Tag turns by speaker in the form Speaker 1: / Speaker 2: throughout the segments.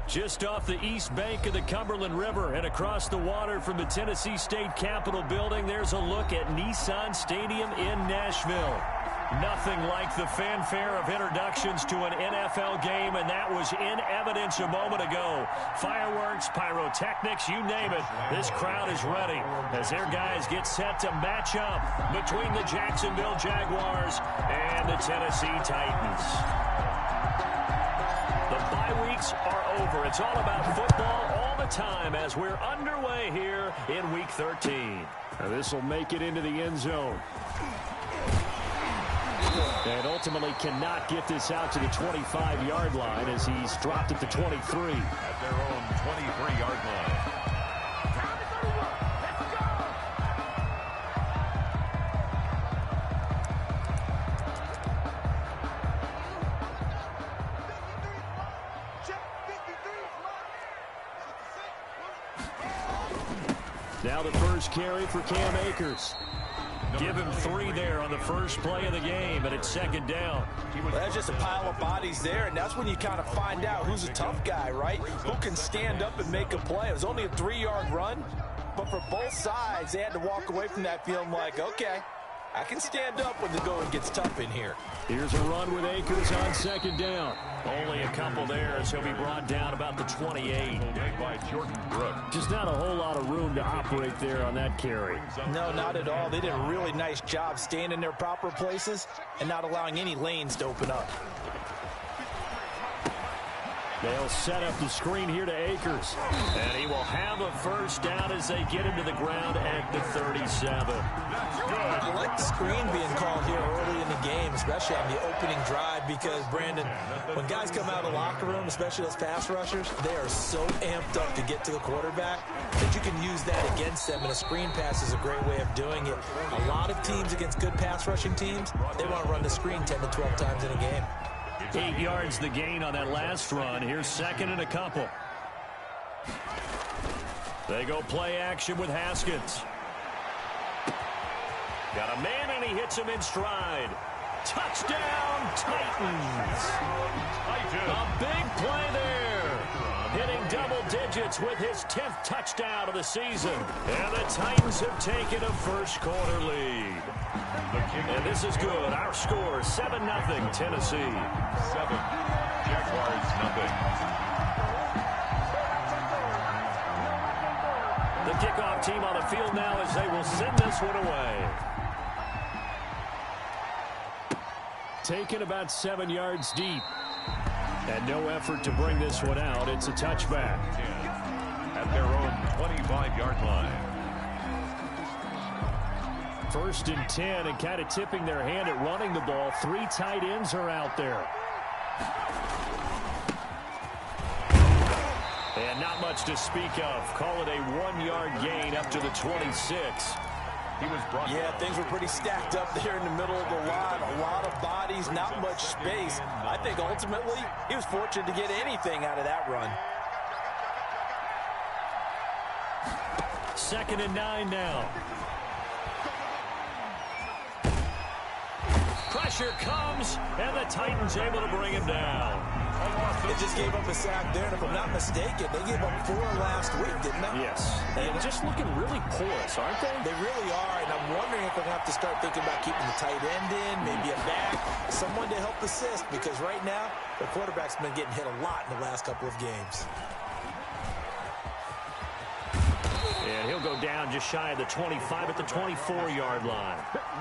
Speaker 1: Just off the east bank of the Cumberland River and across the water from the Tennessee State Capitol building, there's a look at Nissan Stadium in Nashville. Nothing like the fanfare of introductions to an NFL game, and that was in evidence a moment ago. Fireworks, pyrotechnics, you name it. This crowd is ready as their guys get set to match up between the Jacksonville Jaguars and the Tennessee Titans. The bye weeks are over. It's all about football all the time as we're underway here in Week 13. This will make it into the end zone. And ultimately cannot get this out to the 25-yard line as he's dropped at the 23.
Speaker 2: At their own 23-yard line.
Speaker 1: Now the first carry for Cam Akers. Give him 3 there on the first play of the game, and it's second down.
Speaker 3: Well, that's just a pile of bodies there, and that's when you kind of find out who's a tough guy, right? Who can stand up and make a play. It was only a 3-yard run, but for both sides, they had to walk away from that feeling like, okay, I can stand up when the going gets tough in here.
Speaker 1: Here's a run with Akers on second down. Only a couple there as he'll be brought down about the 28. Just not a whole lot of room to operate there on that carry.
Speaker 3: No, not at all. They did a really nice job staying in their proper places and not allowing any lanes to open up.
Speaker 1: They'll set up the screen here to Akers. And he will have a first down as they get him to the ground at the 37.
Speaker 3: I like the screen being called here early in the game, especially on the opening drive, because, Brandon, when guys come out of the locker room, especially those pass rushers, they are so amped up to get to the quarterback that you can use that against them, and a screen pass is a great way of doing it. A lot of teams against good pass rushing teams, they want to run the screen 10 to 12 times in a game.
Speaker 1: 8 yards the gain on that last run. Here's second and a couple. They go play action with Haskins. Got a man, and he hits him in stride. Touchdown, Titans. A big play there. Hitting double digits with his 10th touchdown of the season. And the Titans have taken a first-quarter lead. And this is good. Our score, 7-0 Tennessee.
Speaker 2: 7. Jaguars, nothing.
Speaker 1: The kickoff team on the field now as they will send this one away. Taken about 7 yards deep. And no effort to bring this one out. It's a touchback.
Speaker 2: At their own 25-yard line.
Speaker 1: First and 10, and kind of tipping their hand at running the ball. 3 tight ends are out there. And not much to speak of. Call it a 1-yard gain up to the 26.
Speaker 3: Yeah, things were pretty stacked up there in the middle of the line. A lot of bodies, not much space. I think ultimately he was fortunate to get anything out of that run.
Speaker 1: Second and 9 now. Pressure comes, and the Titans able to bring him down.
Speaker 3: They just gave up a sack there, and if I'm not mistaken, they gave up 4 last week, didn't they?
Speaker 1: Yes. And just looking really porous, aren't they?
Speaker 3: They really are, and I'm wondering if we're going to have to start thinking about keeping the tight end in, maybe a back, someone to help assist, because right now, the quarterback's been getting hit a lot in the last couple of games.
Speaker 1: And he'll go down just shy of the 25 at the 24-yard line.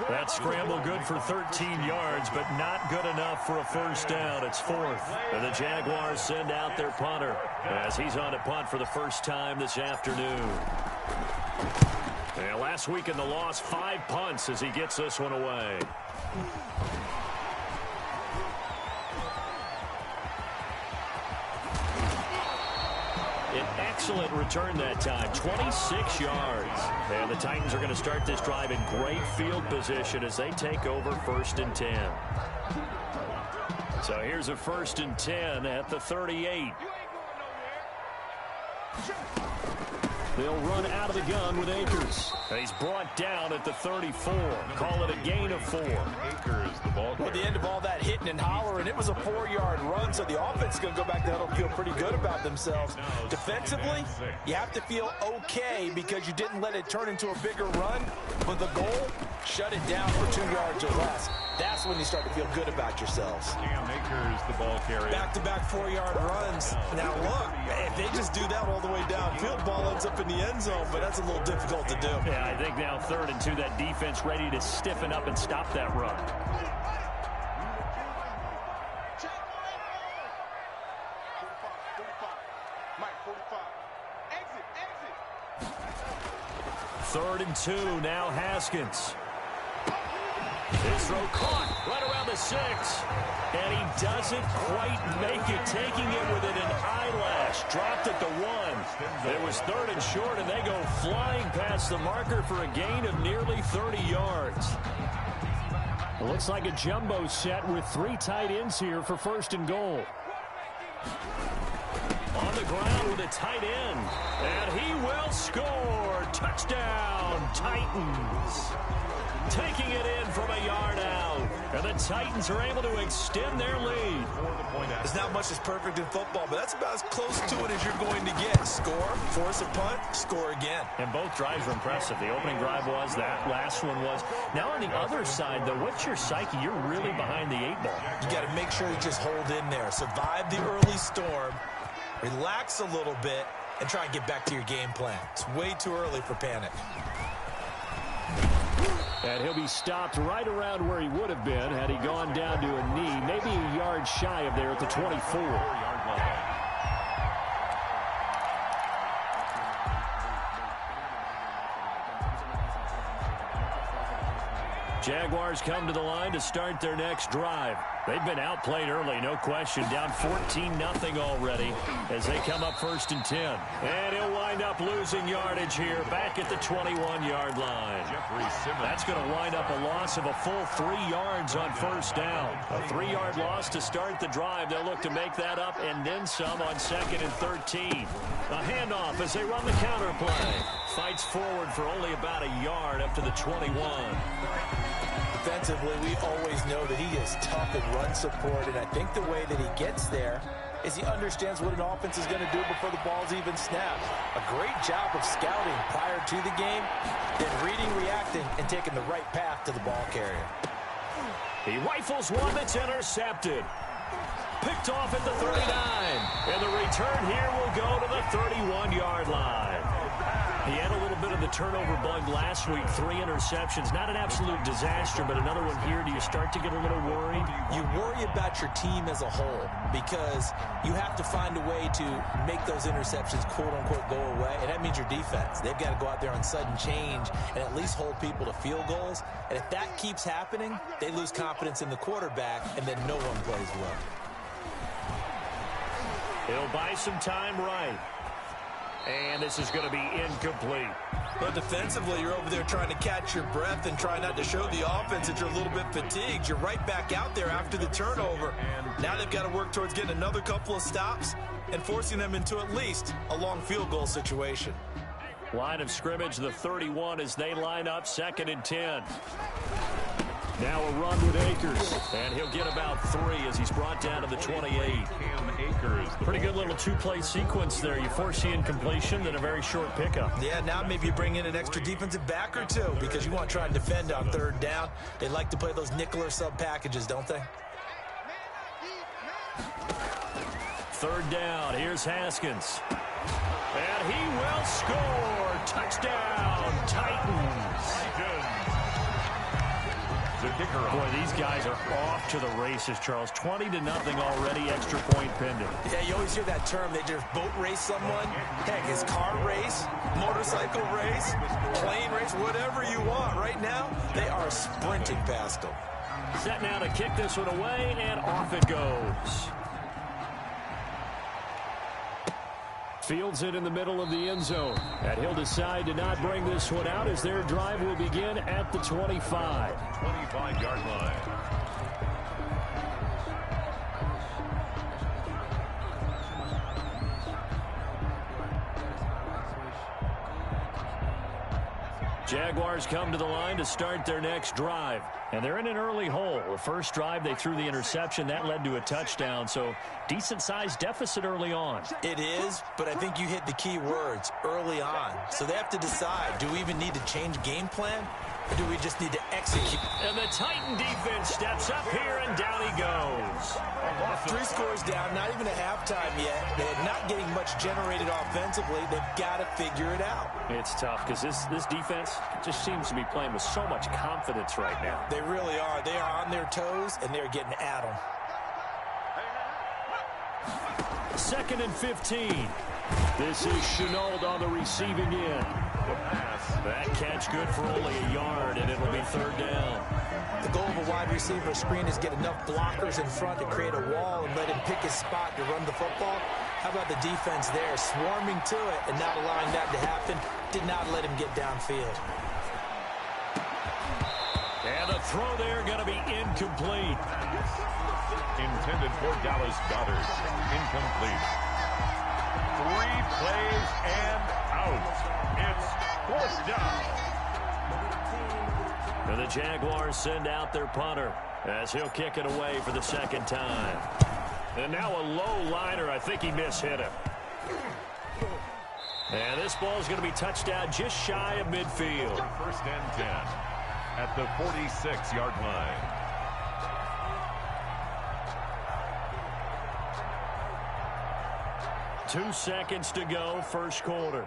Speaker 1: That scramble good for 13 yards, but not good enough for a first down. It's 4th. And the Jaguars send out their punter as he's on to punt for the first time this afternoon. And last week in the loss, 5 punts as he gets this one away. An excellent return that time, 26 yards. And the Titans are going to start this drive in great field position as they take over 1st and 10. So here's a 1st and 10 at the 38. They'll run out of the gun with Akers. And he's brought down at the 34. Call it a gain of 4.
Speaker 2: Akers, the ball
Speaker 3: Well, at the end of all that hitting and hollering, it was a 4-yard run, so the offense is going to go back to huddle and feel pretty good about themselves. Defensively, you have to feel okay because you didn't let it turn into a bigger run, but the goal, shut it down for 2 yards or less. That's when you start to feel good about yourselves.
Speaker 2: Akers, the ball carrier.
Speaker 3: Back-to-back 4-yard runs. Now, look, if they just do that all the way downfield, ball ends up in the end zone, but that's a little difficult to do.
Speaker 1: Yeah, I think now 3rd and 2, that defense ready to stiffen up and stop that run. Third and 2, now Haskins. His throw caught right around the 6. And he doesn't quite make it, taking it within an eyelash. Dropped at the 1. It was 3rd and short, and they go flying past the marker for a gain of nearly 30 yards. It looks like a jumbo set with 3 tight ends here for 1st and goal. On the ground with a tight end. And he will score. Touchdown, Titans. Taking it in from a yard out. And the Titans are able to extend their lead.
Speaker 3: There's not much that's perfect in football, but that's about as close to it as you're going to get. Score, force a punt, score again.
Speaker 1: And both drives were impressive. The opening drive was, that last one was. Now on the other side, though, what's your psyche? You're really behind the 8 ball.
Speaker 3: You got to make sure you just hold in there. Survive the early storm, relax a little bit, and try and get back to your game plan. It's way too early for panic.
Speaker 1: And he'll be stopped right around where he would have been had he gone down to a knee, maybe a yard shy of there at the 24. Jaguars come to the line to start their next drive. They've been outplayed early, no question. Down 14-0 already as they come up 1st and 10. And he'll wind up losing yardage here back at the 21-yard line. That's going to wind up a loss of a full 3 yards on 1st down. A 3-yard loss to start the drive. They'll look to make that up and then some on 2nd and 13. A handoff as they run the counter play. Fights forward for only about a yard up to the 21.
Speaker 3: Defensively, we always know that he is tough in run support, and I think the way that he gets there is he understands what an offense is going to do before the ball's even snapped. A great job of scouting prior to the game, then reading, reacting, and taking the right path to the ball carrier.
Speaker 1: He rifles one that's intercepted. Picked off at the 39. And the return here will go to the 31-yard line. He had a little bit of the turnover bug last week. 3 interceptions. Not an absolute disaster, but another one here. Do you start to get a little worried?
Speaker 3: You worry about your team as a whole because you have to find a way to make those interceptions, quote-unquote, go away. And that means your defense. They've got to go out there on sudden change and at least hold people to field goals. And if that keeps happening, they lose confidence in the quarterback, and then no one plays well.
Speaker 1: He'll buy some time right. And this is going to be incomplete.
Speaker 3: But defensively, you're over there trying to catch your breath and try not to show the offense that you're a little bit fatigued. You're right back out there after the turnover. Now they've got to work towards getting another couple of stops and forcing them into at least a long field goal situation.
Speaker 1: Line of scrimmage, the 31 as they line up 2nd and 10. Now a run with Akers, and he'll get about 3 as he's brought down to the 28. Pretty good little 2-play sequence there. You force the incompletion, then a very short pickup.
Speaker 3: Yeah, now maybe you bring in an extra defensive back or 2 because you want to try and defend on 3rd down. They like to play those nickel or sub packages, don't they?
Speaker 1: 3rd down, here's Haskins. And he will score. Touchdown, Titans. Boy, these guys are off to the races, Charles. 20-0 already, extra point pending.
Speaker 3: Yeah, you always hear that term. They just boat race someone. Heck, it's car race, motorcycle race, plane race, whatever you want. Right now, they are sprinting past them.
Speaker 1: Set now to kick this one away, and off it goes. Fields it in the middle of the end zone. And he'll decide to not bring this one out as their drive will begin at the 25.
Speaker 2: 25-yard line.
Speaker 1: Jaguars come to the line to start their next drive. And they're in an early hole. The first drive, they threw the interception. That led to a touchdown. So decent-sized deficit early on.
Speaker 3: It is, but I think you hit the key words, early on. So they have to decide, do we even need to change game plan? Or do we just need to execute?
Speaker 1: And the Titan defense steps up here, and down he goes.
Speaker 3: 3 scores down, not even a halftime yet. They're not getting much generated offensively. They've got to figure it out.
Speaker 1: It's tough because this defense just seems to be playing with so much confidence right now.
Speaker 3: They really are. They are on their toes, and they're getting at them.
Speaker 1: 2nd and 15. This is Chenault on the receiving end. That catch good for only a yard, and it'll be 3rd down.
Speaker 3: The goal of a wide receiver screen is get enough blockers in front to create a wall and let him pick his spot to run the football. How about the defense there, swarming to it and not allowing that to happen? Did not let him get downfield.
Speaker 1: And the throw there going to be incomplete.
Speaker 2: Intended for Dallas Goedert. Incomplete. 3 plays and out. It's 4th down.
Speaker 1: And the Jaguars send out their punter as he'll kick it away for the 2nd time. And now a low liner. I think he mishit him. And this ball is going to be touched out just shy of midfield.
Speaker 2: 1st and 10 at the 46-yard line.
Speaker 1: Two seconds to go, first quarter.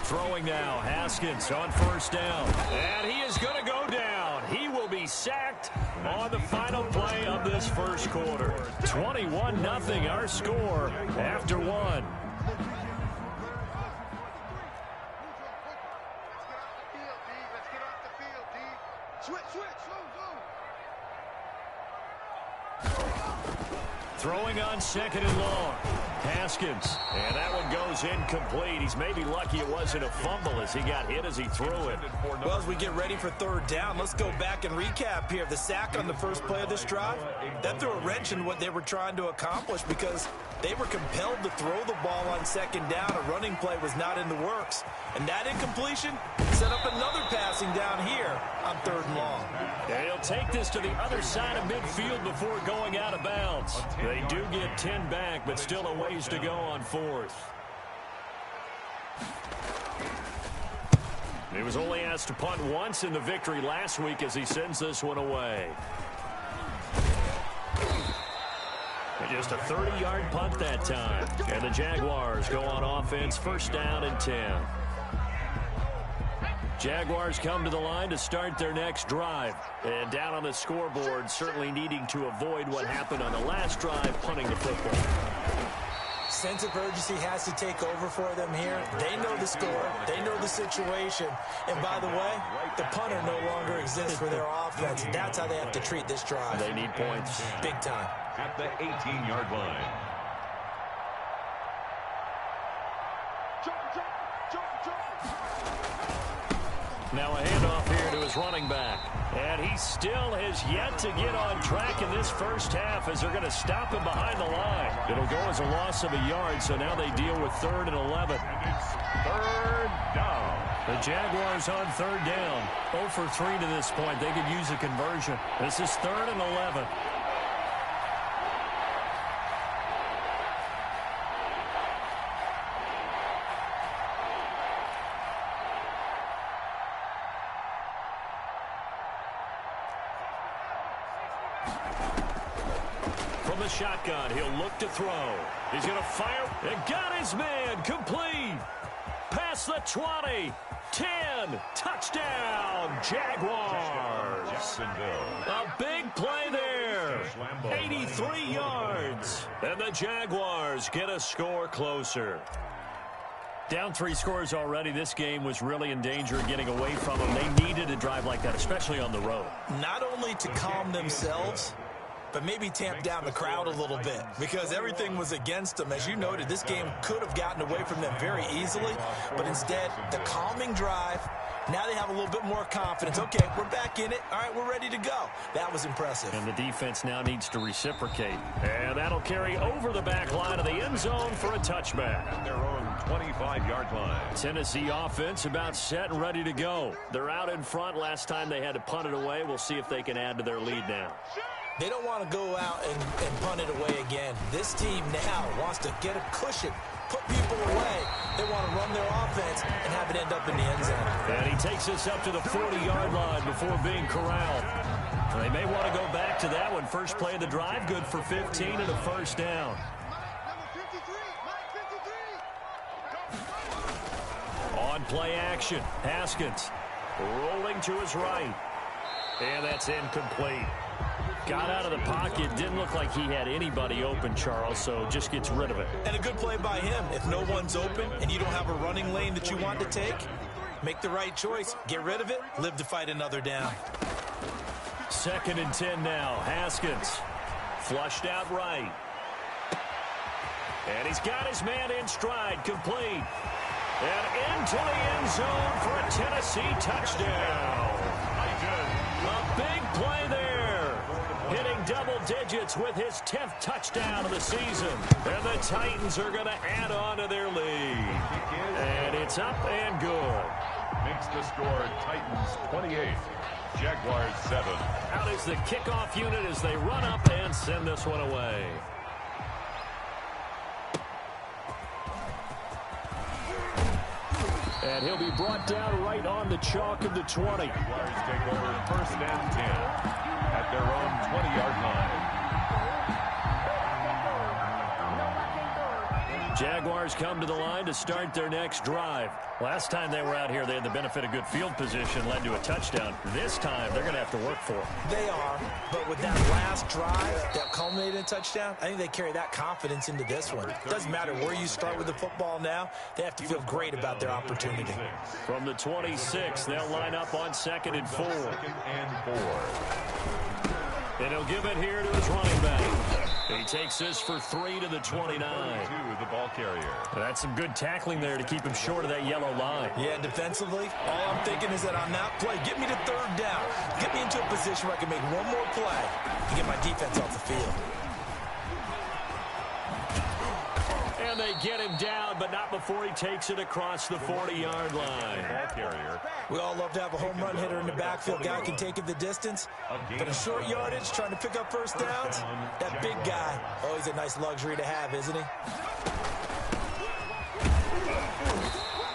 Speaker 1: Throwing now, Haskins on 1st down. And he is going to go down. He will be sacked on the final play of this first quarter. 21-0 our score after 1. Throwing on 2nd and long. Haskins. And that one goes incomplete. He's maybe lucky it wasn't a fumble as he got hit as he threw it.
Speaker 3: Well, as we get ready for 3rd down, let's go back and recap here. The sack on the first play of this drive, that threw a wrench in what they were trying to accomplish because they were compelled to throw the ball on 2nd down. A running play was not in the works. And that incompletion set up another passing down here on 3rd and long.
Speaker 1: And he'll take this to the other side of midfield before going out of bounds. They do get 10 back, but still a ways to go on 4th. He was only asked to punt once in the victory last week as he sends this one away. And just a 30-yard punt that time. And the Jaguars go on offense, 1st down and 10. Jaguars come to the line to start their next drive. And down on the scoreboard, certainly needing to avoid what happened on the last drive, punting the football.
Speaker 3: Sense of urgency has to take over for them here. They know the score. They know the situation. And by the way, the punter no longer exists for their offense. That's how they have to treat this drive.
Speaker 1: They need points.
Speaker 3: Big time.
Speaker 2: At the 18-yard line.
Speaker 1: Now a handoff here to his running back. And he still has yet to get on track in this first half as they're going to stop him behind the line. It'll go as a loss of a yard, so now they deal with 3rd and 11.
Speaker 2: And it's 3rd down.
Speaker 1: The Jaguars on 3rd down. 0 for 3 to this point. They could use a conversion. This is 3rd and 11. From the shotgun, he'll look to throw. He's going to fire. And got his man. Complete. Past the 20. 10. Touchdown, Jaguars. A big play there. 83 yards. And the Jaguars get a score closer. Down 3 scores already. This game was really in danger of getting away from them. They needed a drive like that, especially on the road.
Speaker 3: Not only to calm themselves, but maybe tamp down the crowd a little bit because everything was against them. As you noted, this game could have gotten away from them very easily, but instead, the calming drive, Now they have a little bit more confidence. Okay, we're back in it. All right, we're ready to go. That was impressive.
Speaker 1: And the defense now needs to reciprocate. And that'll carry over the back line of the end zone for a touchback.
Speaker 2: At their own 25-yard line.
Speaker 1: Tennessee offense about set and ready to go. They're out in front. Last time they had to punt it away. We'll see if they can add to their lead now.
Speaker 3: They don't want to go out and punt it away again. This team now wants to get a cushion, put people away. They want to run their offense and have it end up in the end zone.
Speaker 1: And he takes us up to the 40-yard line before being corralled. They may want to go back to that one. First play of the drive, good for 15 and a first down. On play action, Haskins rolling to his right. And that's incomplete. Got out of the pocket. Didn't look like he had anybody open, Charles, so just gets rid of it.
Speaker 3: And a good play by him. If no one's open and you don't have a running lane that you want to take, make the right choice. Get rid of it. Live to fight another down.
Speaker 1: 2nd and 10 now. Haskins flushed out right. And he's got his man in stride. Complete. And into the end zone for a Tennessee touchdown. A big play there. Hitting double digits with his 10th touchdown of the season. And the Titans are going to add on to their lead. And it's up and good.
Speaker 2: Makes the score Titans 28, Jaguars 7.
Speaker 1: Out is the kickoff unit as they run up and send this one away. And he'll be brought down right on the chalk of the 20.
Speaker 2: Jaguars take over 1st and 10 at their own 20-yard line.
Speaker 1: Jaguars come to the line to start their next drive. Last time they were out here, they had the benefit of good field position, led to a touchdown. This time, they're going to have to work for it.
Speaker 3: They are, but with that last drive that culminated in a touchdown, I think they carry that confidence into this one. It doesn't matter where you start with the football now. They have to feel great about their opportunity.
Speaker 1: From the 26, they'll line up on 2nd and 4.
Speaker 2: 2nd and 4.
Speaker 1: And he'll give it here to his running back. He takes this for 3 to the 29.
Speaker 2: To the ball carrier.
Speaker 1: That's some good tackling there to keep him short of that yellow line.
Speaker 3: Yeah, and defensively, all I'm thinking is that on that play, get me to 3rd down. Get me into a position where I can make one more play and get my defense off the field.
Speaker 1: And they get him down, but not before he takes it across the 40-yard line.
Speaker 2: Ball carrier.
Speaker 3: We all love to have a home run hitter in the backfield. Guy can take it the distance. But a short yardage, trying to pick up first downs, that big guy, always a nice luxury to have, isn't he?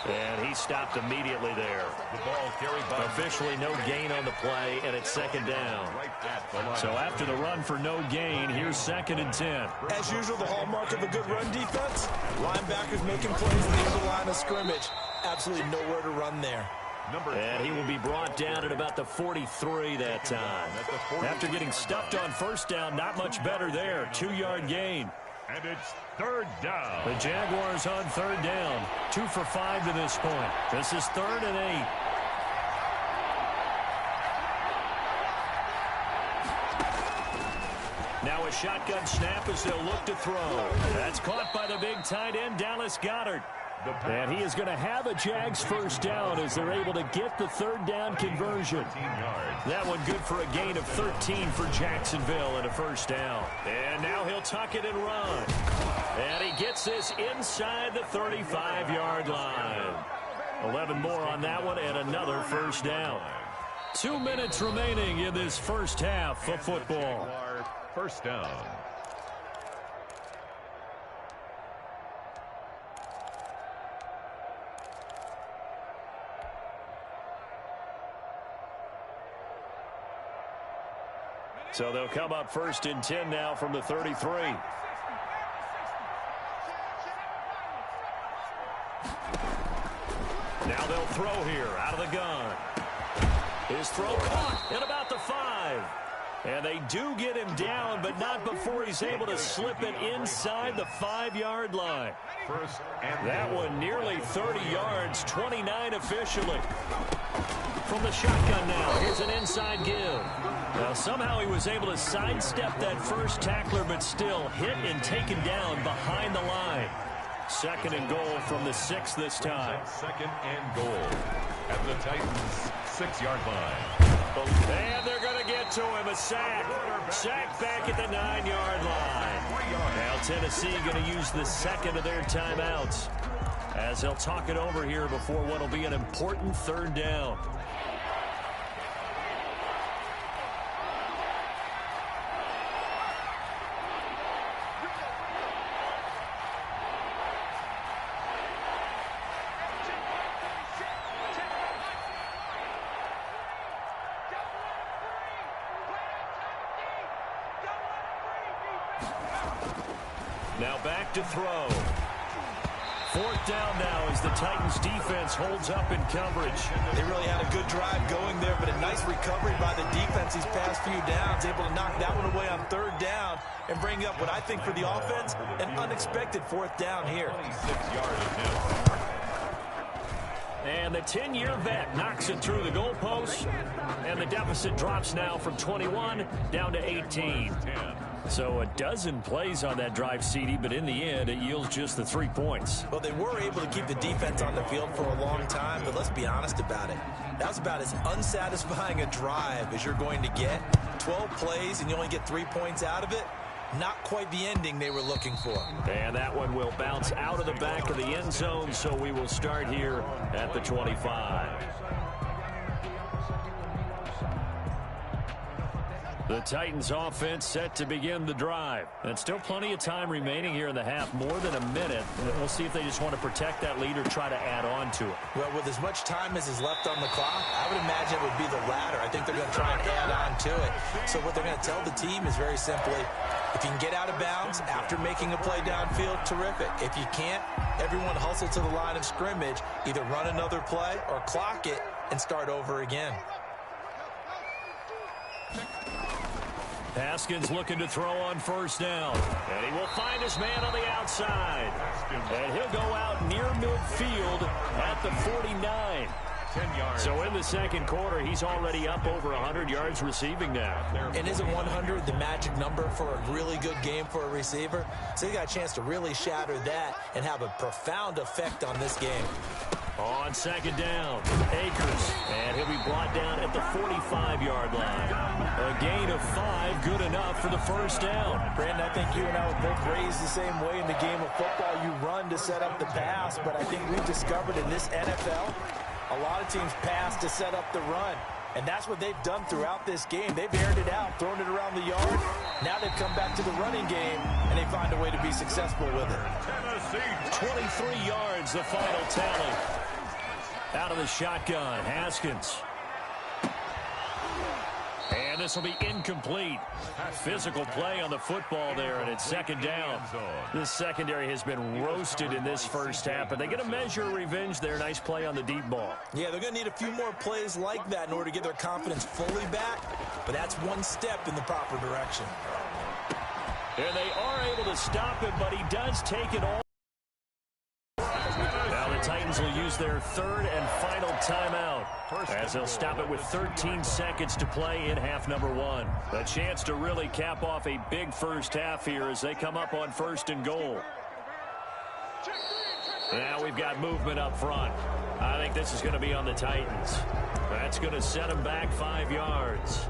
Speaker 1: And he stopped immediately there.
Speaker 2: The ball carried by
Speaker 1: Officially no gain on the play, and it's 2nd down.
Speaker 2: right at the line.
Speaker 1: So after the run for no gain, here's 2nd and 10.
Speaker 3: As usual, the hallmark of a good run defense, linebackers making plays near the line of scrimmage. Absolutely nowhere to run there.
Speaker 1: And he will be brought down at about the 43 that time. After getting stuffed on first down, not much better there. 2-yard gain.
Speaker 2: And it's 3rd down.
Speaker 1: The Jaguars on 3rd down. 2 for 5 to this point. This is 3rd and 8. Now a shotgun snap as they'll look to throw. That's caught by the big tight end, Dallas Goedert. And he is going to have a Jags first down as they're able to get the 3rd down conversion. That one good for a gain of 13 for Jacksonville and a first down. And now he'll tuck it and run. And he gets this inside the 35-yard line. 11 more on that one and another first down. 2 minutes remaining in this first half of football.
Speaker 2: First down.
Speaker 1: So they'll come up 1st and 10 now from the 33. Now they'll throw here out of the gun. His throw caught at about the 5. And they do get him down, but not before he's able to slip it inside the 5-yard line. That one nearly 30 yards, 29 officially. From the shotgun now, here's an inside give. Now somehow he was able to sidestep that first tackler, but still hit and taken down behind the line. 2nd and goal from the 6 this time.
Speaker 2: 2nd and goal at the Titans' 6-yard line.
Speaker 1: And they're going to get to him. A sack. Sack back at the 9-yard line. Now Tennessee going to use the second of their timeouts as they'll talk it over here before what will be an important third down. Now back to throw. Fourth down now as the Titans defense holds up in coverage.
Speaker 3: They really had a good drive going there, but a nice recovery by the defense these past few downs, able to knock that one away on third down and bring up what I think for the offense, an unexpected fourth down here.
Speaker 2: 26 yards.
Speaker 1: And the 10-year vet knocks it through the goalpost, and the deficit drops now from 21 down to 18. So a dozen plays on that drive, CD, but in the end, it yields just the 3 points.
Speaker 3: Well, they were able to keep the defense on the field for a long time, but let's be honest about it. That was about as unsatisfying a drive as you're going to get. 12 plays, and you only get 3 points out of it. Not quite the ending they were looking for.
Speaker 1: And that one will bounce out of the back of the end zone, so we will start here at the 25. The Titans offense set to begin the drive. And still plenty of time remaining here in the half, more than a minute. And we'll see if they just want to protect that lead or try to add on to it.
Speaker 3: Well, with as much time as is left on the clock, I would imagine it would be the latter. I think they're going to try and add on to it. So what they're going to tell the team is very simply, if you can get out of bounds after making a play downfield, terrific. If you can't, everyone hustle to the line of scrimmage, either run another play or clock it and start over again.
Speaker 1: Haskins looking to throw on first down. And he will find his man on the outside. And he'll go out near midfield at the 49.
Speaker 2: 10 yards.
Speaker 1: So in the second quarter, he's already up over 100 yards receiving now.
Speaker 3: And isn't 100 the magic number for a really good game for a receiver? So he got a chance to really shatter that and have a profound effect on this game.
Speaker 1: On second down, Akers, and he'll be brought down at the 45-yard line. A gain of 5, good enough for the first down.
Speaker 3: Brandon, I think you and I were both raised the same way in the game of football. You run to set up the pass, but I think we've discovered in this NFL, a lot of teams pass to set up the run. And that's what they've done throughout this game. They've aired it out, thrown it around the yard. Now they've come back to the running game, and they find a way to be successful with it.
Speaker 1: 23 yards, the final tally. Out of the shotgun, Haskins. And this will be incomplete. Physical play on the football there, and it's second down. This secondary has been roasted in this first half, but they get a measure of revenge there. Nice play on the deep ball.
Speaker 3: Yeah, they're going to need a few more plays like that in order to get their confidence fully back, but that's one step in the proper direction.
Speaker 1: And they are able to stop him, but he does take it all. Now the Titans will use their third and final timeout as they'll stop it with 13 seconds to play in half number 1. A chance to really cap off a big first half here as they come up on first and goal. Now we've got movement up front. I think this is going to be on the Titans. That's going to set them back 5 yards.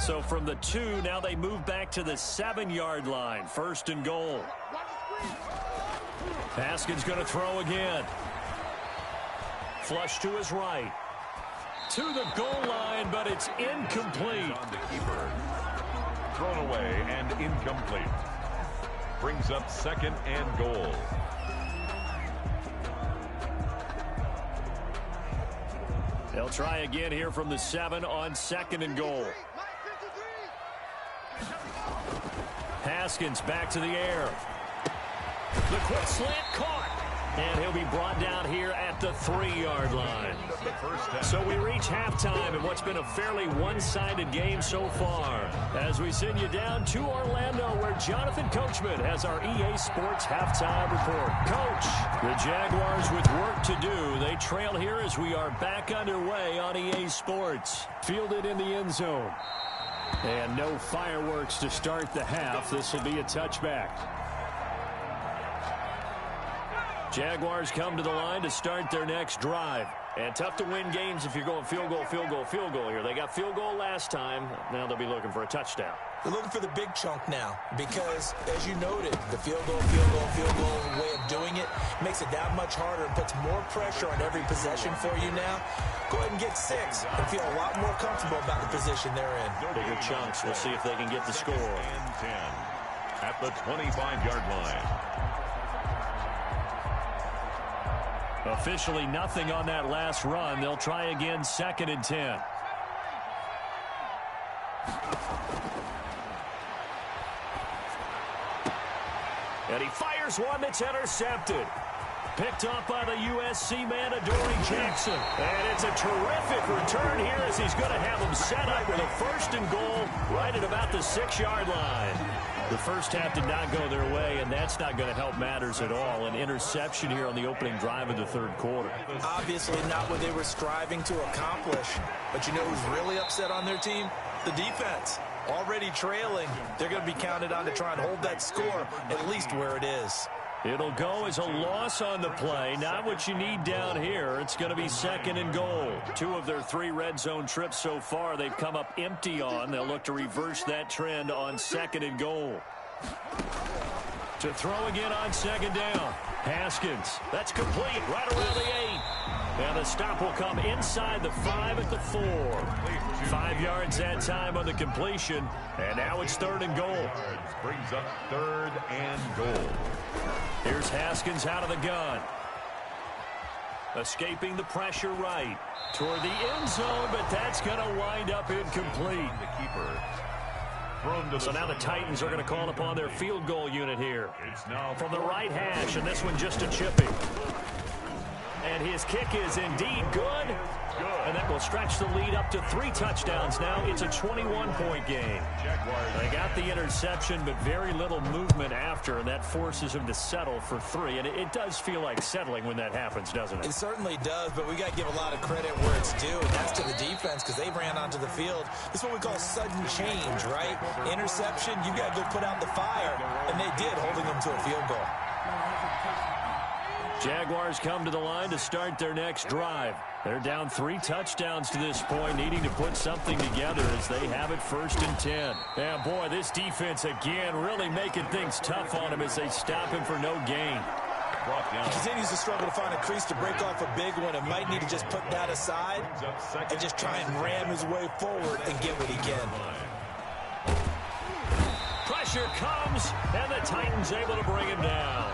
Speaker 1: So from the 2, now they move back to the 7-yard line. First and goal. Haskins going to throw again. Flush to his right. To the goal line, but it's incomplete.
Speaker 2: On the keeper. Thrown away and incomplete. Brings up second and goal.
Speaker 1: They'll try again here from the 7 on second and goal. Haskins back to the air. The quick slant caught. And he'll be brought down here at the 3-yard line. So we reach halftime in what's been a fairly one-sided game so far. As we send you down to Orlando, where Jonathan Coachman has our EA Sports halftime report. Coach, the Jaguars with work to do. They trail here as we are back underway on EA Sports. Fielded in the end zone. And no fireworks to start the half. This will be a touchback. Jaguars come to the line to start their next drive. And tough to win games if you're going field goal, field goal, field goal here. They got field goal last time. Now they'll be looking for a touchdown.
Speaker 3: They're looking for the big chunk now because, as you noted, the field goal way of doing it makes it that much harder and puts more pressure on every possession for you now. Go ahead and get 6 and feel a lot more comfortable about the position they're in.
Speaker 1: Bigger chunks. We'll see if they can get the score.
Speaker 2: And 10 at the 25-yard line.
Speaker 1: Officially nothing on that last run. They'll try again, 2nd and 10. And he fires one that's intercepted. Picked up by the USC man, Adoree Jackson. And it's a terrific return here as he's going to have him set up with a 1st and goal right at about the 6-yard line. The first half did not go their way, and that's not going to help matters at all. An interception here on the opening drive of the 3rd quarter.
Speaker 3: Obviously not what they were striving to accomplish. But you know who's really upset on their team? The defense. Already trailing. They're going to be counted on to try and hold that score at least where it is.
Speaker 1: It'll go as a loss on the play. Not what you need down here. It's going to be 2nd and goal. 2 of their 3 red zone trips so far they've come up empty on. They'll look to reverse that trend on 2nd and goal. To throw again on 2nd down. Haskins. That's complete right around the 8. And the stop will come inside the 5 at the 4. 5 yards that time on the completion. And now it's 3rd and goal.
Speaker 2: Brings up 3rd and goal.
Speaker 1: Here's Haskins out of the gun. Escaping the pressure right. Toward the end zone, but that's going to wind up incomplete.
Speaker 2: The keeper.
Speaker 1: So now the Titans are going to call upon their field goal unit here.
Speaker 2: It's now
Speaker 1: from the right hash, and this one just a chipping. And his kick is indeed good. And that will stretch the lead up to 3 touchdowns now. It's a 21-point game. They got the interception, but very little movement after, and that forces him to settle for 3. And it does feel like settling when that happens, doesn't it?
Speaker 3: It certainly does, but we got to give a lot of credit where it's due, and that's to the defense because they ran onto the field. This is what we call sudden change, right? Interception, you got to go put out the fire, and they did, holding them to a field goal.
Speaker 1: Jaguars come to the line to start their next drive. They're down 3 touchdowns to this point, needing to put something together as they have it 1st and 10. Yeah, boy, this defense again really making things tough on him as they stop him for no gain.
Speaker 3: He continues to struggle to find a crease to break off a big one and might need to just put that aside and just try and ram his way forward and get what he can.
Speaker 1: Pressure comes, and the Titans able to bring him down.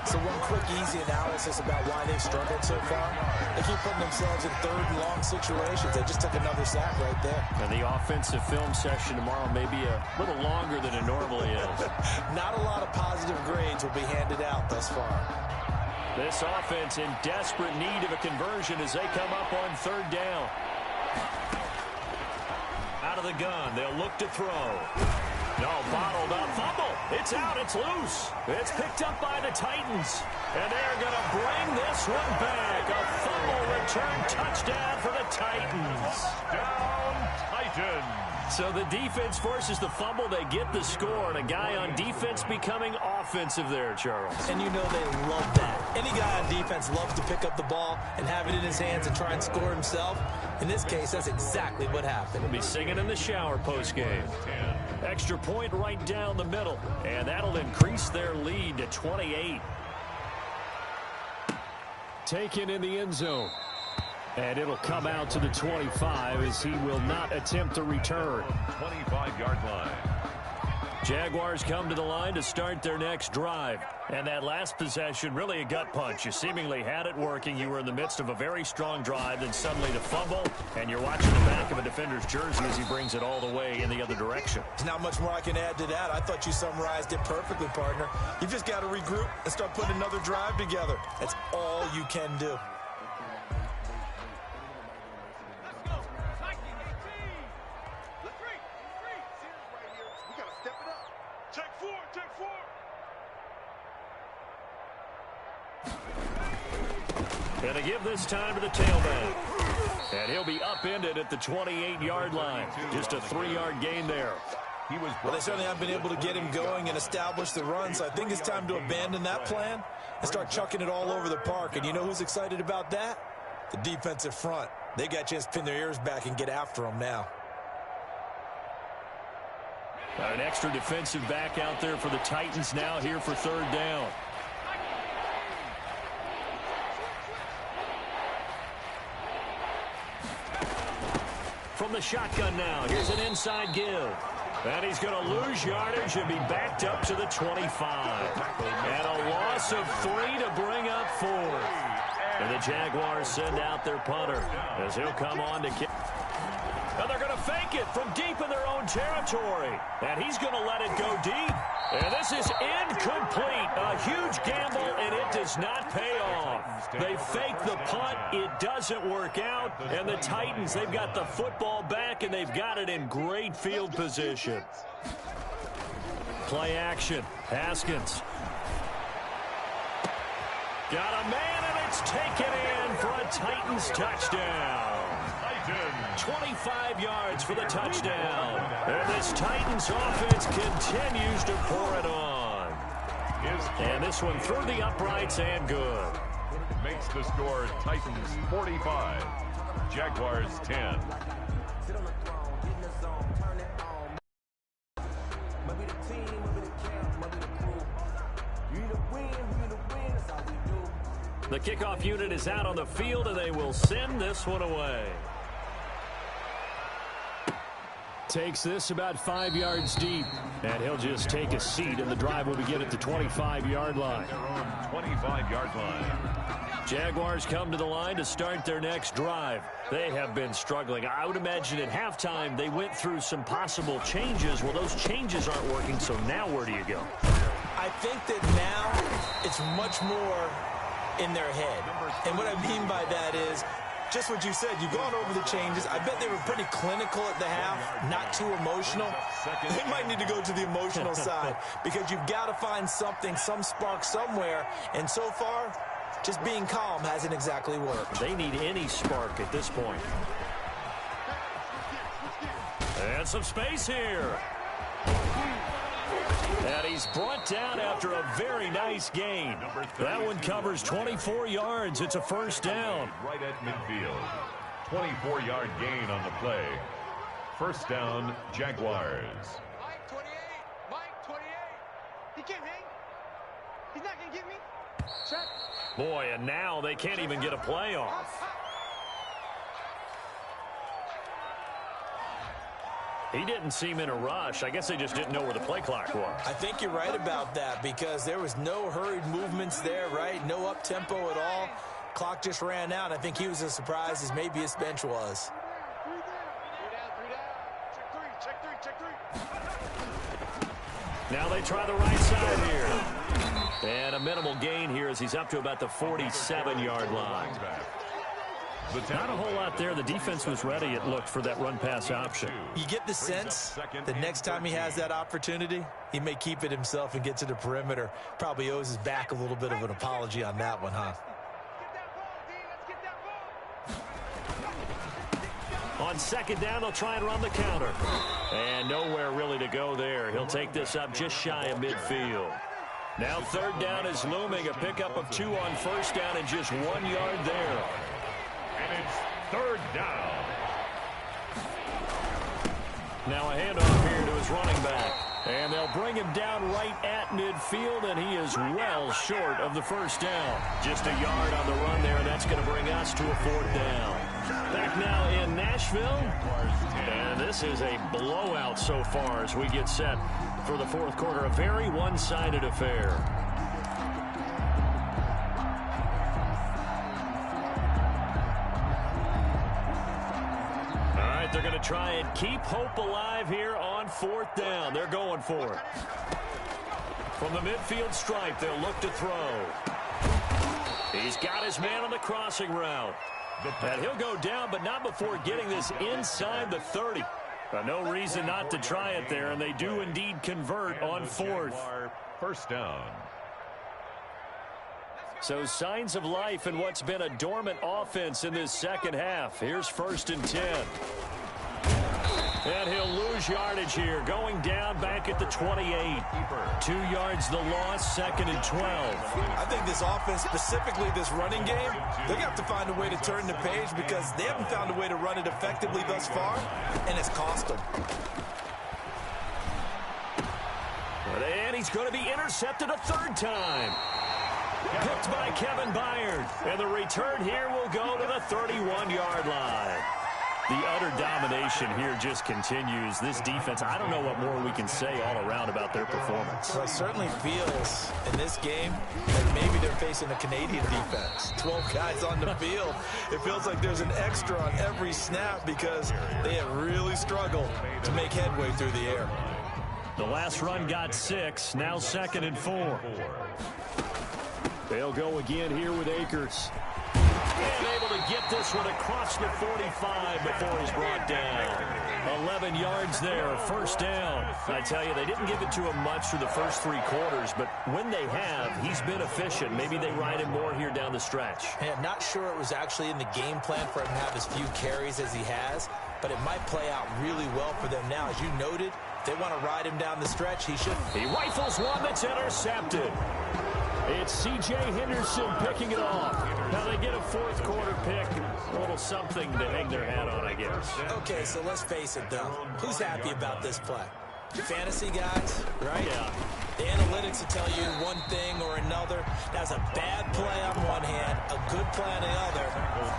Speaker 3: So one quick, easy analysis about why they've struggled so far. They keep putting themselves in 3rd and long situations. They just took another sack right there.
Speaker 1: And the offensive film session tomorrow may be a little longer than it normally is.
Speaker 3: Not a lot of positive grades will be handed out thus far.
Speaker 1: This offense in desperate need of a conversion as they come up on 3rd down. Out of the gun, they'll look to throw. No, bottled up. Fumble. It's out. It's loose. It's picked up by the Titans. And they're going to bring this one back. A fumble return touchdown for the Titans.
Speaker 2: Down Titans.
Speaker 1: So the defense forces the fumble. They get the score. And a guy on defense becoming offensive there, Charles.
Speaker 3: And you know they love that. Any guy on defense loves to pick up the ball and have it in his hands and try and score himself. In this case, that's exactly what happened.
Speaker 1: He'll be singing in the shower post-game. Extra point right down the middle. And that'll increase their lead to 28. Taken in the end zone. And it'll come out to the 25 as he will not attempt a return.
Speaker 2: 25-yard line.
Speaker 1: Jaguars come to the line to start their next drive. And that last possession, really a gut punch. You seemingly had it working. You were in the midst of a very strong drive, then suddenly the fumble, and you're watching the back of a defender's jersey as he brings it all the way in the other direction.
Speaker 3: There's not much more I can add to that. I thought you summarized it perfectly, partner. You've just got to regroup and start putting another drive together. That's all you can do.
Speaker 1: And to give this time to the tailback. And he'll be upended at the 28-yard line. Just a 3-yard gain there.
Speaker 3: Well, they certainly haven't been able to get him going and establish the run, so I think it's time to abandon that plan and start chucking it all over the park. And you know who's excited about that? The defensive front. They got a chance to pin their ears back and get after him now.
Speaker 1: Got an extra defensive back out there for the Titans now here for 3rd down. From the shotgun now, here's an inside give. And he's going to lose yardage and be backed up to the 25. And a loss of 3 to bring up 4. And the Jaguars send out their punter as he'll come on to kick. And they're going to fake it from deep in their own territory. And he's going to let it go deep. And this is incomplete. A huge gamble, and it does not pay off. They fake the punt. It doesn't work out. And the Titans, they've got the football back, and they've got it in great field position. Play action. Haskins. Got a man, and it's taken in for a Titans touchdown. 25 yards for the touchdown. And this Titans offense continues to pour it on. And this one through the uprights and good.
Speaker 2: Makes the score Titans 45, Jaguars 10.
Speaker 1: The kickoff unit is out on the field, and they will send this one away. Takes this about 5 yards deep, and he'll just take a seat, and the drive will begin at the 25-yard line.
Speaker 2: 25-yard line.
Speaker 1: Jaguars come to the line to start their next drive. They have been struggling. I would imagine at halftime they went through some possible changes. Well, those changes aren't working, so now where do you go?
Speaker 3: I think that now it's much more in their head. And what I mean by that is just what you said. You've gone over the changes. I bet they were pretty clinical at the half, not too emotional. They might need to go to the emotional side because you've got to find something, some spark somewhere. And so far, just being calm hasn't exactly worked.
Speaker 1: They need any spark at this point. And some space here. And he's brought down after a very nice gain. That one covers 24 yards. It's a first down.
Speaker 2: Right at midfield. 24-yard gain on the play. First down, Jaguars.
Speaker 4: Mike 28. Mike 28. He can't hang. He's not going to get me. Check.
Speaker 1: Boy, and now they can't even get a play off. He didn't seem in a rush. I guess they just didn't know where the play clock was.
Speaker 3: I think you're right about that because there was no hurried movements there, right? No up-tempo at all. Clock just ran out. I think he was as surprised as maybe his bench was.
Speaker 1: Now they try the right side here. And a minimal gain here as he's up to about the 47-yard line. Not a whole lot there. The defense was ready, it looked, for that run-pass option.
Speaker 3: You get the sense that next time he has that opportunity, he may keep it himself and get to the perimeter. Probably owes his back a little bit of an apology on that one, huh?
Speaker 1: On second down, they'll try and run the counter. And nowhere really to go there. He'll take this up just shy of midfield. Now third down is looming. A pickup of 2 on first down and just 1 yard there.
Speaker 2: And it's third down.
Speaker 1: Now a handoff here to his running back. And they'll bring him down right at midfield, and he is well short of the first down. Just a yard on the run there, and that's going to bring us to a fourth down. Back now in Nashville. And this is a blowout so far as we get set for the fourth quarter. A very one-sided affair. They're going to try and keep hope alive here on fourth down. They're going for it. From the midfield stripe, they'll look to throw. He's got his man on the crossing route. And he'll go down, but not before getting this inside the 30. No reason not to try it there, and they do indeed convert on fourth.
Speaker 2: First down.
Speaker 1: So signs of life in what's been a dormant offense in this second half. Here's 1st and 10. And he'll lose yardage here, going down back at the 28. 2 yards the loss, 2nd and 12.
Speaker 3: I think this offense, specifically this running game, they're going to have to find a way to turn the page because they haven't found a way to run it effectively thus far, and it's cost them.
Speaker 1: And he's going to be intercepted a 3rd time. Picked by Kevin Byard. And the return here will go to the 31-yard line. The utter domination here just continues. This defense, I don't know what more we can say all around about their performance.
Speaker 3: Well, it certainly feels in this game like maybe they're facing a Canadian defense. 12 guys on the field. It feels like there's an extra on every snap because they have really struggled to make headway through the air.
Speaker 1: The last run got 6, now 2nd and 4. They'll go again here with Akers. And able to get this one across the 45 before he's brought down. 11 yards there, 1st down. I tell you, they didn't give it to him much through the first 3 quarters, but when they have, he's been efficient. Maybe they ride him more here down the stretch.
Speaker 3: Hey, I'm not sure it was actually in the game plan for him to have as few carries as he has, but it might play out really well for them now. As you noted, if they want to ride him down the stretch, he should.
Speaker 1: He rifles one that's intercepted. It's C.J. Henderson picking it off. Now they get a 4th quarter pick. A little something to hang their hat on, I guess.
Speaker 3: Okay, so let's face it, though. Who's happy about this play? Fantasy guys, right?
Speaker 1: Yeah.
Speaker 3: The analytics will tell you one thing or another. That's a bad play on one hand, a good play on the other,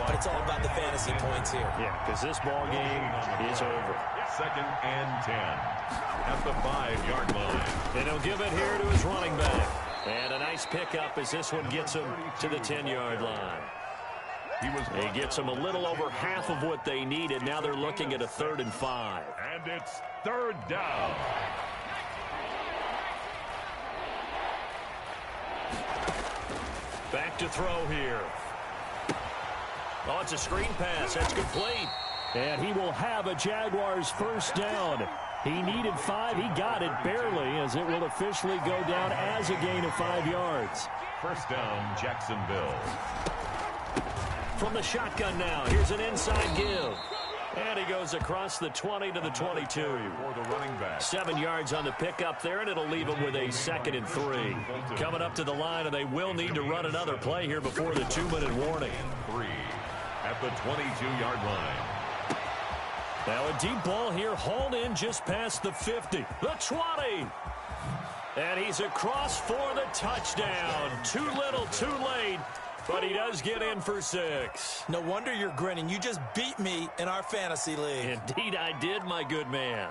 Speaker 3: but it's all about the fantasy points here.
Speaker 1: Yeah, because this ball game is over.
Speaker 2: 2nd and 10 at the 5-yard line.
Speaker 1: And he'll give it here to his running back. And a nice pickup as this one gets him to the 10-yard line. He gets them a little over half of what they needed. Now they're looking at a 3rd and 5.
Speaker 2: And it's 3rd down.
Speaker 1: Back to throw here. Oh, it's a screen pass. That's complete. And he will have a Jaguars 1st down. He needed 5. He got it barely as it will officially go down as a gain of 5 yards.
Speaker 2: 1st down, Jacksonville.
Speaker 1: From the shotgun now, here's an inside give. And he goes across the 20 to the 22.
Speaker 2: For the running back.
Speaker 1: 7 yards on the pickup there, and it'll leave him with a 2nd and 3. Coming up to the line, and they will need to run another play here before the 2-minute warning.
Speaker 2: 3 at the 22-yard line.
Speaker 1: Now a deep ball here, hauled in just past the 50. The 20. And he's across for the touchdown. Too little, too late. But he does get in for 6.
Speaker 3: No wonder you're grinning. You just beat me in our fantasy league.
Speaker 1: Indeed I did, my good man.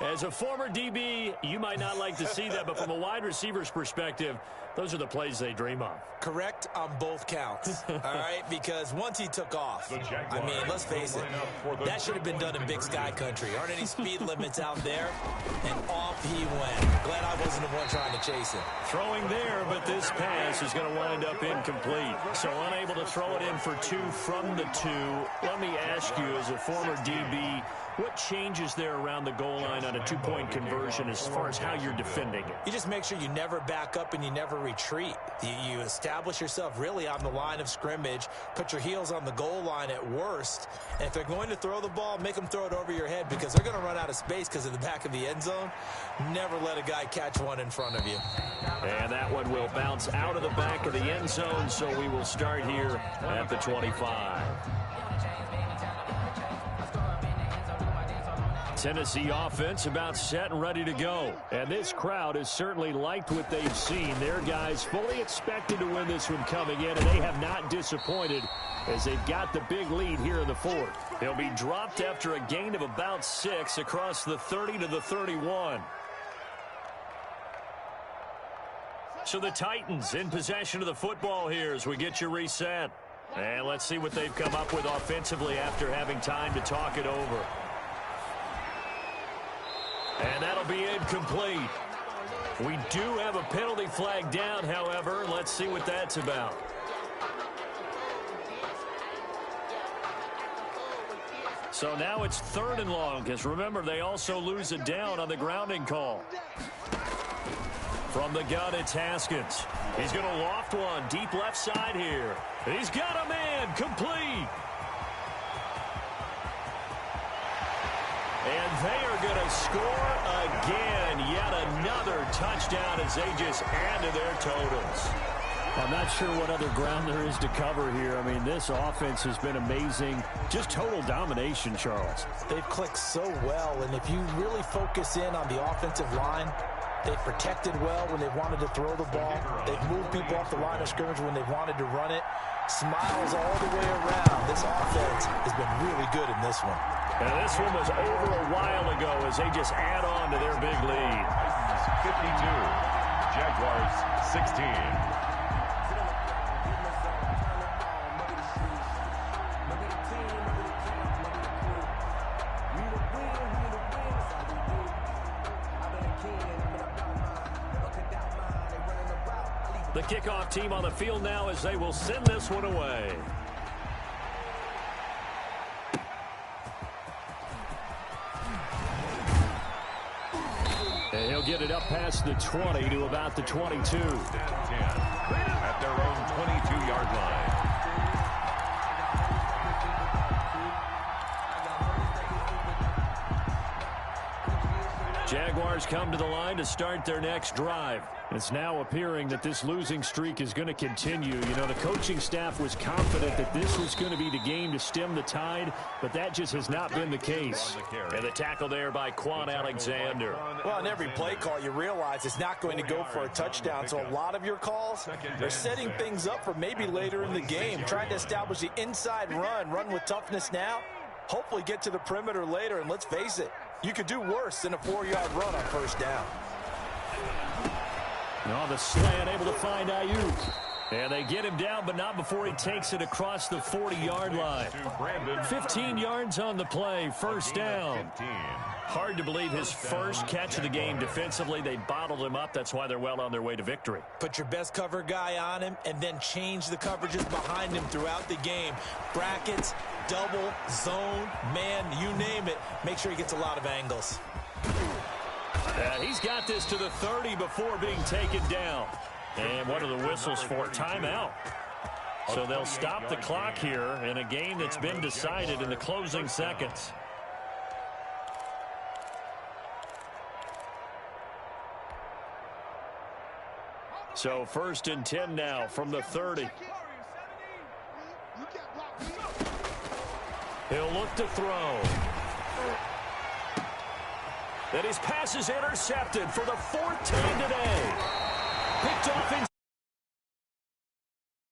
Speaker 1: As a former DB, you might not like to see that, but from a wide receiver's perspective, those are the plays they dream of.
Speaker 3: Correct on both counts, all right? Because once he took off, I mean, let's face it, that should have been done in Big Sky country. Aren't any speed limits out there? And off he went. Glad I wasn't the one trying to chase him.
Speaker 1: Throwing there, but this pass is going to wind up incomplete. So unable to throw it in for 2 from the 2. Let me ask you, as a former DB, what changes there around the goal line on a 2-point conversion as far as how you're defending it?
Speaker 3: You just make sure you never back up and you never retreat. You establish yourself really on the line of scrimmage, put your heels on the goal line at worst, and if they're going to throw the ball, make them throw it over your head because they're going to run out of space because of the back of the end zone. Never let a guy catch one in front of you.
Speaker 1: And that one will bounce out of the back of the end zone, so we will start here at the 25. Tennessee offense about set and ready to go. And this crowd has certainly liked what they've seen. Their guys fully expected to win this one coming in, and they have not disappointed as they've got the big lead here in the 4th. They'll be dropped after a gain of about 6 across the 30 to the 31. So the Titans in possession of the football here as we get you reset. And let's see what they've come up with offensively after having time to talk it over. And that'll be incomplete. We do have a penalty flag down, however. Let's see what that's about. So now it's 3rd and long, because remember, they also lose a down on the grounding call. From the gun, it's Haskins. He's going to loft one deep left side here. He's got a man complete. And they are going to score again. Yet another touchdown as they just add to their totals.
Speaker 5: I'm not sure what other ground there is to cover here. I mean, this offense has been amazing. Just total domination, Charles.
Speaker 3: They've clicked so well, and if you really focus in on the offensive line, they've protected well when they've wanted to throw the ball. They've moved people off the line of scrimmage when they've wanted to run it. Smiles all the way around. This offense has been really good in this one.
Speaker 1: And this one was over a while ago as they just add on to their big lead.
Speaker 2: 52, Jaguars 16.
Speaker 1: The kickoff team on the field now as they will send this one away. And he'll get it up past the 20 to about the 22.
Speaker 2: 10 at their own 22-yard line.
Speaker 1: Jaguars come to the line to start their next drive. It's now appearing that this losing streak is going to continue. You know, the coaching staff was confident that this was going to be the game to stem the tide, but that just has not been the case. And the tackle there by Quan Alexander.
Speaker 3: Well, on every play call, you realize it's not going to go for a touchdown, so a lot of your calls, they're setting things up for maybe later in the game, trying to establish the inside run with toughness now, hopefully get to the perimeter later, and let's face it, you could do worse than a 4-yard run on first down.
Speaker 1: Now the slant able to find Ayuk. And they get him down, but not before he takes it across the 40-yard line. 15 yards on the play, first down. Hard to believe his first catch of the game defensively. They bottled him up. That's why they're well on their way to victory.
Speaker 3: Put your best cover guy on him and then change the coverages behind him throughout the game. Brackets, double, zone, man, you name it. Make sure he gets a lot of angles.
Speaker 1: He's got this to the 30 before being taken down. And what are the whistles for? Timeout. So they'll stop the clock here in a game that's been decided in the closing seconds. So 1st and 10 now from the 30. He'll look to throw. And his pass is intercepted for the 4th time today. Picked off in